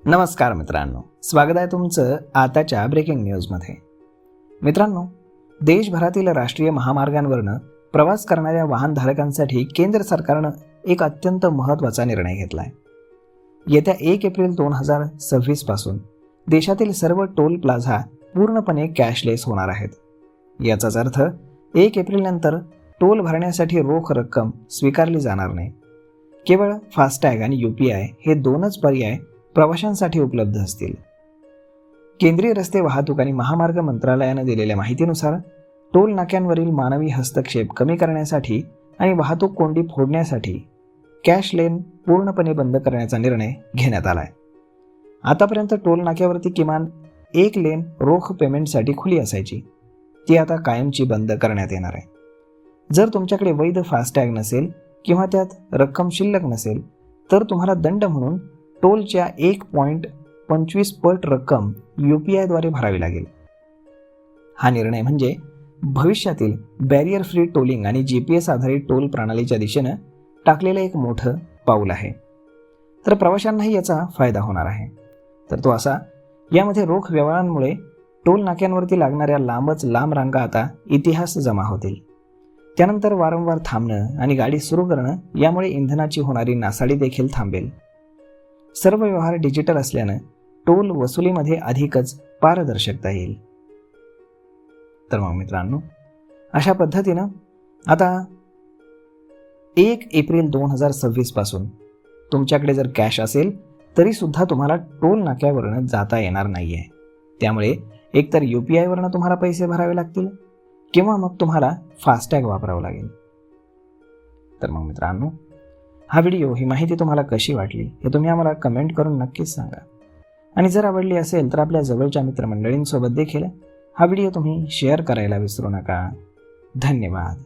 नमस्कार मित्रांनो, स्वागत आहे तुमचं आताच्या ब्रेकिंग न्यूजमध्ये. मित्रांनो, देशभरातील राष्ट्रीय महामार्गांवरनं प्रवास करणाऱ्या वाहनधारकांसाठी केंद्र सरकारनं एक अत्यंत महत्त्वाचा निर्णय घेतला आहे. येत्या 1 एप्रिल 2026 पासून देशातील सर्व टोल प्लाझा पूर्णपणे कॅशलेस होणार आहेत. याचाच अर्थ 1 एप्रिलनंतर टोल भरण्यासाठी रोख रक्कम स्वीकारली जाणार नाही. केवळ फास्टॅग आणि UPI हे दोनच पर्याय प्रवाशांसाठी उपलब्ध असतील. केंद्रीय रस्ते वाहतूक आणि महामार्ग मंत्रालयाने दिलेल्या माहितीनुसार टोल नाक्यांवरील मानवी हस्तक्षेप कमी करण्यासाठी आणि वाहतूक कोंडी फोडण्यासाठी कॅश लेन पूर्णपणे बंद करण्याचा निर्णय घेण्यात आला आहे. आतापर्यंत टोल नाक्यावरती किमान एक लेन रोख पेमेंटसाठी खुली असायची, ती आता कायमची बंद करण्यात येणार आहे. जर तुमच्याकडे वैध फास्टॅग नसेल किंवा त्यात रक्कम शिल्लक नसेल तर तुम्हाला दंड म्हणून टोलच्या 1.25 पट रक्कम UPI द्वारे भरावी लागेल. हा निर्णय म्हणजे भविष्यातील बॅरियर फ्री टोलिंग आणि GPS आधारित टोल प्रणालीच्या दिशेनं टाकलेलं एक मोठं पाऊल आहे. तर प्रवाशांनाही याचा फायदा होणार आहे. तर तो असा, यामध्ये रोख व्यवहारांमुळे टोल नाक्यांवरती लागणाऱ्या लांबच लांब रांगा आता इतिहास जमा होतील. त्यानंतर वारंवार थांबणं आणि गाडी सुरू करणं यामुळे इंधनाची होणारी नासाडी देखील थांबेल. सर्व व्यवहार डिजिटल असल्यानं टोल वसुलीमध्ये अधिकच पारदर्शकता येईल. तर मग मित्रांनो, अशा पद्धतीनं आता 1 एप्रिल 2026 पासून तुमच्याकडे जर कॅश असेल तरी सुद्धा तुम्हाला टोल नाक्यावरनं जाता येणार नाही आहे. त्यामुळे एकतर UPI वरनं तुम्हाला पैसे भरावे लागतील किंवा मग तुम्हाला फास्टॅग वापरावं लागेल. तर मग मित्रांनो, हा व्हिडिओ, ही माहिती तुम्हाला कशी वाटली हे तुम्ही आम्हाला कमेंट करून नक्कीच सांगा. आणि जर आवडली असेल तर आपल्या जवळच्या मित्रमंडळींसोबत देखील हा व्हिडिओ तुम्ही शेअर करायला विसरू नका. धन्यवाद.